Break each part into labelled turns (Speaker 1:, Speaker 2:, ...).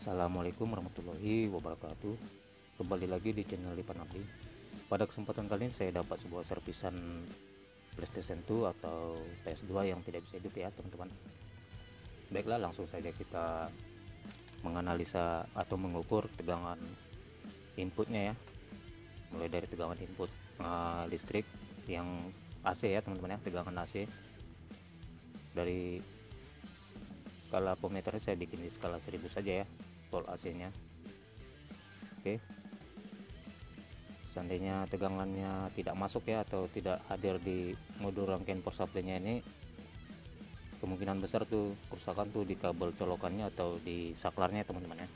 Speaker 1: Assalamualaikum warahmatullahi wabarakatuh. Kembali lagi di channel Lipan Abdi. Pada kesempatan kali ini saya dapat sebuah servisan PlayStation 2 atau PS2 yang tidak bisa hidup ya teman-teman. Baiklah, langsung saja kita menganalisa atau mengukur tegangan inputnya ya. Mulai dari tegangan input listrik yang AC ya teman-teman ya, tegangan AC. Dari skala voltmeter saya bikin di skala 1000 saja ya, volt AC nya. Oke, seandainya tegangannya tidak masuk ya atau tidak hadir di modul rangkaian power supply nya ini, kemungkinan besar tuh kerusakan tuh di kabel colokannya atau di saklarnya teman-teman ya.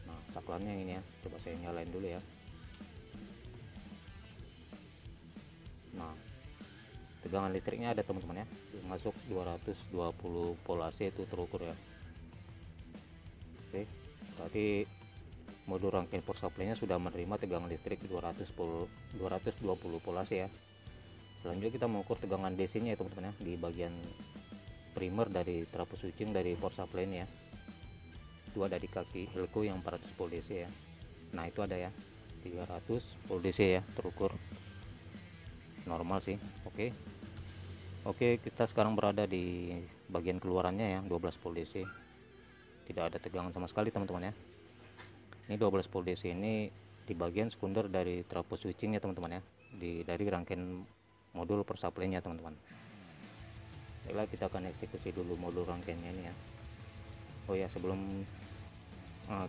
Speaker 1: Nah, saklarnya ini ya, coba saya nyalain dulu ya. Nah, tegangan listriknya ada teman-teman ya, masuk 220 volt AC itu terukur ya. Oke, berarti modul rangkaian power supply nya sudah menerima tegangan listrik 220 volt AC ya. Selanjutnya kita mengukur tegangan DC nya ya teman-teman ya, di bagian primer dari trafo switching dari power supply ini ya. Itu ada di kaki Helco yang 400 volt DC ya. Nah, itu ada ya 300 volt DC ya, terukur normal sih. Oke, kita sekarang berada di bagian keluarannya ya, 12 volt DC. Tidak ada tegangan sama sekali teman-teman ya. Ini 12 volt DC ini di bagian sekunder dari trafo switching ya teman-teman ya, dari rangkaian modul power supply nya teman-teman. Baiklah, kita akan eksekusi dulu modul rangkaiannya ini ya. Oh ya, sebelum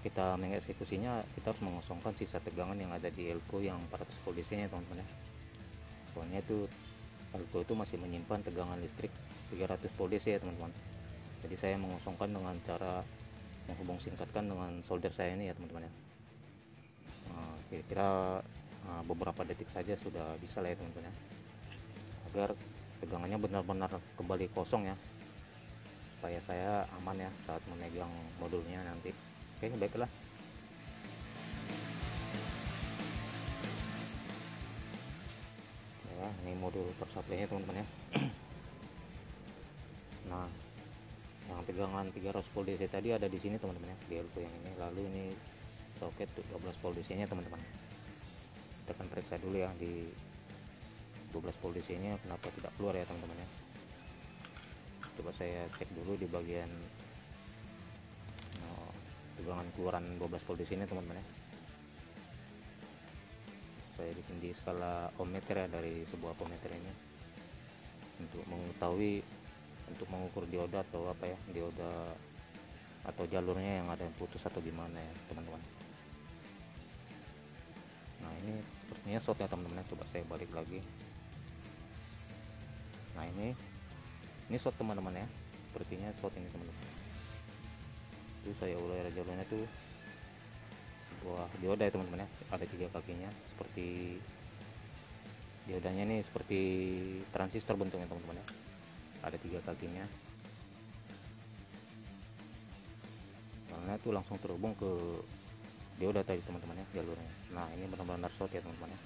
Speaker 1: kita mengeksekusinya, kita harus mengosongkan sisa tegangan yang ada di elko yang 400 volt DC nya teman-teman ya. Soalnya itu elko itu masih menyimpan tegangan listrik 300 volt DC ya teman-teman. Jadi saya mengosongkan dengan cara menghubung singkatkan dengan solder saya ini ya teman-teman ya. Kira-kira beberapa detik saja sudah bisa lah ya teman-teman ya, agar tegangannya benar-benar kembali kosong ya, supaya saya aman ya saat memegang modulnya nanti. Oke, baiklah. Ya, ini modul power supply nya teman-teman ya. Nah, yang tegangan 300 volt DC tadi ada di sini teman-teman ya, di elko yang ini. Lalu ini soket 12 volt DC nya teman-teman. Kita akan periksa dulu ya di 12 volt DC nya kenapa tidak keluar ya teman-teman ya. Coba saya cek dulu di bagian tegangan keluaran 12 volt DC nya teman-teman ya. Saya bikin di skala ohmmeter ya, dari sebuah ohmmeter ini, untuk mengetahui, untuk mengukur dioda atau apa ya, dioda atau jalurnya yang ada yang putus atau gimana ya teman-teman. Nah, ini sepertinya short ya teman-teman ya. Coba saya balik lagi. Nah, ini short teman-teman ya, sepertinya short ini teman-teman. Itu saya urai jalurnya tuh buah dioda ya teman-teman ya, ada 3 kakinya. Seperti diodanya ini seperti transistor bentuknya teman-teman ya, ada 3 kakinya. Karena itu langsung terhubung ke dioda tadi teman-teman ya, jalurnya. Nah, ini benar-benar short ya teman-teman ya.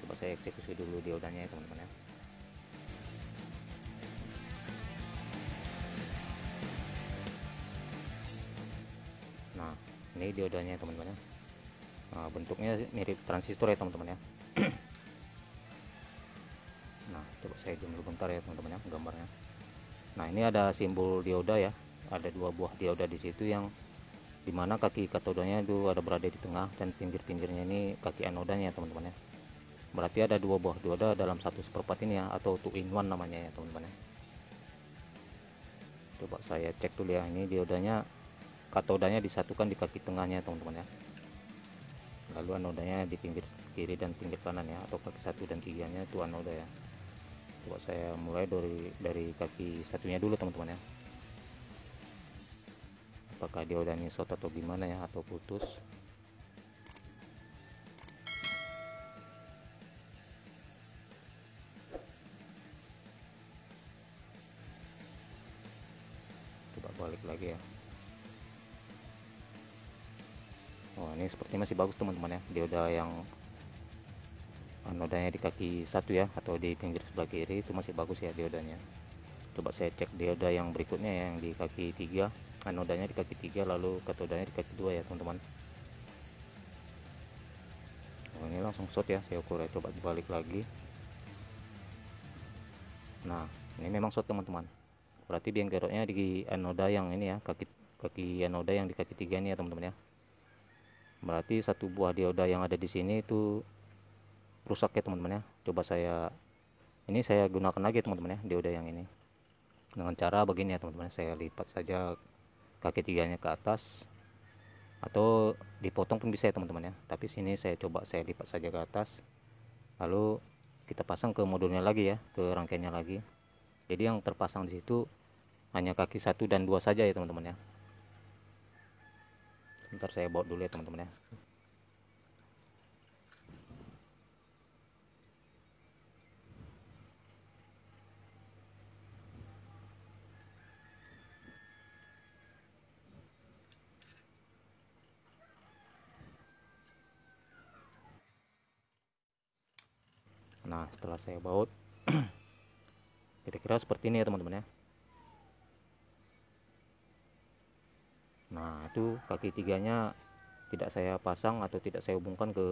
Speaker 1: Coba saya eksekusi dulu diodanya ya teman-teman ya. Nah, ini diodanya teman-teman ya. Nah, bentuknya mirip transistor ya teman-teman ya. Nah, coba saya zoom dulu bentar ya teman-teman ya gambarnya. Nah, ini ada simbol dioda ya, ada 2 buah dioda di situ, yang dimana kaki katodanya itu ada berada di tengah, dan pinggir-pinggirnya ini kaki anodanya ya teman-teman ya. Berarti ada 2 buah dioda dalam 1/4 ini ya, atau 2 in 1 namanya ya teman-teman ya. Coba saya cek dulu ya, ini diodanya, katodanya disatukan di kaki tengahnya teman-teman ya. Lalu anodanya di pinggir kiri dan pinggir kanan ya, atau kaki 1 dan 3 nya itu anoda ya. Coba saya mulai dari kaki satunya dulu teman-teman ya. Apakah diodanya short atau gimana ya, atau putus. Coba balik lagi ya. Oh, ini sepertinya masih bagus teman-teman ya, dioda yang anodanya di kaki 1 ya, atau di pinggir sebelah kiri, itu masih bagus ya diodanya. Coba saya cek dioda yang berikutnya yang di kaki 3, anodanya di kaki 3, lalu katodanya di kaki 2 ya teman-teman. Oh, ini langsung short ya, saya ukur ya, coba dibalik lagi. Nah ini memang short teman-teman, berarti biang keroknya di anoda yang ini ya, kaki anoda yang di kaki 3 ini ya teman-teman ya. Berarti satu buah dioda yang ada di sini itu rusak ya teman-teman ya. Coba saya gunakan lagi teman-teman ya dioda yang ini dengan cara begini ya teman-teman. Saya lipat saja kaki 3-nya ke atas, atau dipotong pun bisa ya teman-teman ya, tapi sini saya coba saya lipat saja ke atas, lalu kita pasang ke modulnya lagi ya, ke rangkaiannya lagi. Jadi yang terpasang di situ hanya kaki 1 dan 2 saja ya teman-teman ya. Sebentar saya baut dulu ya teman-teman ya. Nah setelah saya baut kira-kira seperti ini ya teman-teman ya. Nah itu kaki 3-nya tidak saya pasang atau tidak saya hubungkan ke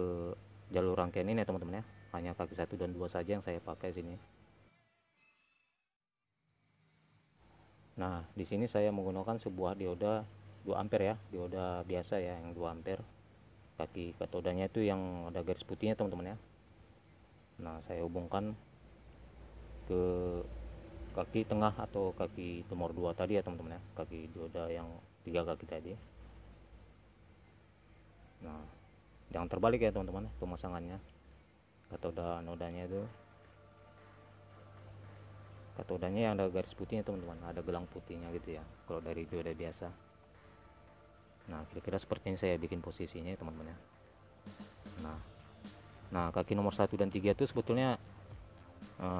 Speaker 1: jalur rangkaian ini ya teman-teman ya, hanya kaki 1 dan 2 saja yang saya pakai sini. Nah di sini saya menggunakan sebuah dioda 2 ampere ya, dioda biasa ya yang 2 ampere. Kaki katodanya itu yang ada garis putihnya teman-teman ya. Nah saya hubungkan ke kaki tengah atau kaki nomor 2 tadi ya teman-teman ya, kaki dioda yang 3 kaki tadi. Nah jangan terbalik ya teman-teman pemasangannya. Katoda nodanya itu, katodanya yang ada garis putihnya teman-teman, ada gelang putihnya gitu ya kalau dari dioda biasa. Nah kira-kira seperti ini saya bikin posisinya ya teman-teman ya. Nah kaki nomor 1 dan 3 itu sebetulnya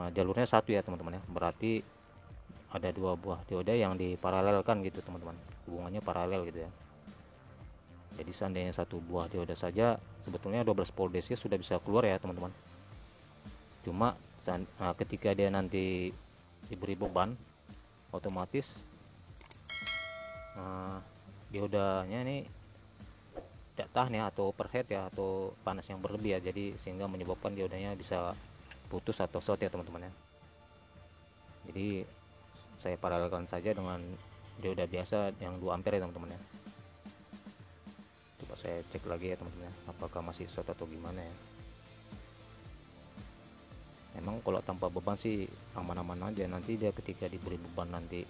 Speaker 1: jalurnya satu ya teman-teman ya, berarti ada 2 buah dioda yang diparalelkan gitu teman-teman, hubungannya paralel gitu ya. Jadi seandainya satu buah dioda saja sebetulnya 12 volt DC sudah bisa keluar ya teman-teman. Cuma ketika dia nanti diberi beban, otomatis diodanya ini tidak tahan ya, atau overheat ya, atau panas yang berlebih ya, jadi sehingga menyebabkan diodanya bisa putus atau short ya teman-teman ya. Jadi saya paralelkan saja dengan dioda biasa yang 2 ampere ya teman-teman ya. Coba saya cek lagi ya teman-teman ya, apakah masih short atau gimana ya. Memang kalau tanpa beban sih aman-aman aja, nanti dia ketika diberi beban nanti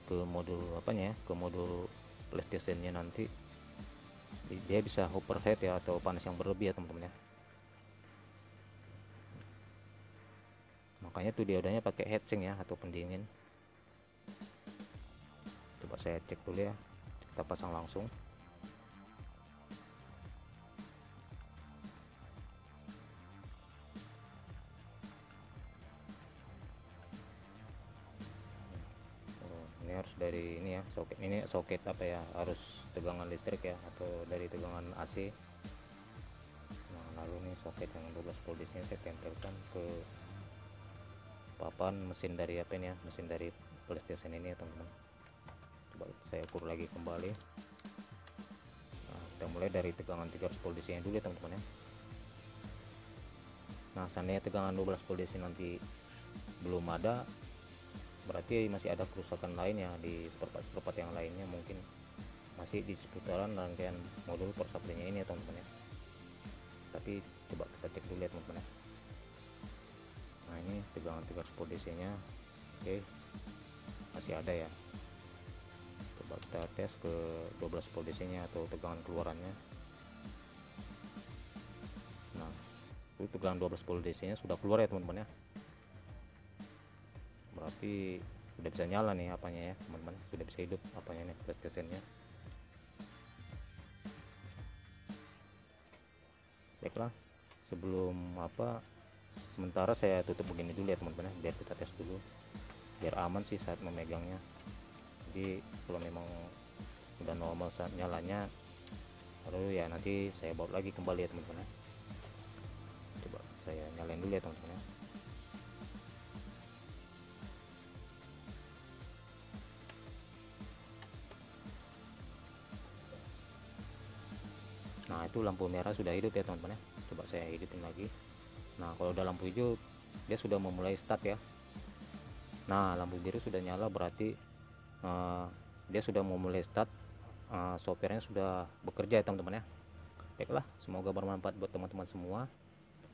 Speaker 1: ke modul apanya ya, ke modul PlayStation-nya nanti dia bisa overheat ya, atau panas yang berlebih ya teman-teman ya. Makanya tuh diodanya pakai heatsink ya, atau pendingin. Coba saya cek dulu ya, kita pasang langsung. Ini harus dari ini ya, soket ini, soket apa ya, harus tegangan listrik ya, atau dari tegangan AC. Nah lalu nih soket yang 12 volt di sini saya tempelkan ke papan mesin dari apa ini ya, mesin dari PlayStation ini ya teman-teman. Coba saya ukur lagi kembali. Nah, kita mulai dari tegangan 300 volt DC dulu ya teman-teman ya. Nah seandainya tegangan 12 volt DC nanti belum ada, berarti masih ada kerusakan lain ya di seperempat yang lainnya, mungkin masih di seputaran rangkaian modul power supply-nya ini ya teman-teman ya. Tapi coba kita cek dulu ya teman-teman ya. Nah ini tegangan 300 volt DC nya oke, masih ada ya. Coba kita tes ke 12 volt DC nya atau tegangan keluarannya. Nah itu tegangan 12 volt DC nya sudah keluar ya teman-teman ya, berarti sudah bisa nyala nih apanya ya teman-teman, sudah bisa hidup apanya nih PlayStation-nya. Baiklah, sebelum sementara saya tutup begini dulu ya teman-teman ya, biar kita tes dulu biar aman sih saat memegangnya. Jadi kalau memang udah normal saat nyalanya, lalu ya nanti saya baut lagi kembali ya teman-teman ya. Coba saya nyalain dulu ya teman-teman ya. Nah itu lampu merah sudah hidup ya teman-teman ya, coba saya hidupin lagi. Nah kalau udah lampu hijau dia sudah memulai start ya. Nah lampu biru sudah nyala, berarti dia sudah memulai start, softwarenya sudah bekerja ya teman-teman ya. Baiklah, semoga bermanfaat buat teman-teman semua.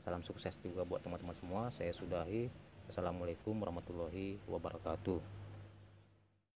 Speaker 1: Salam sukses juga buat teman-teman semua. Saya sudahi. Assalamualaikum warahmatullahi wabarakatuh.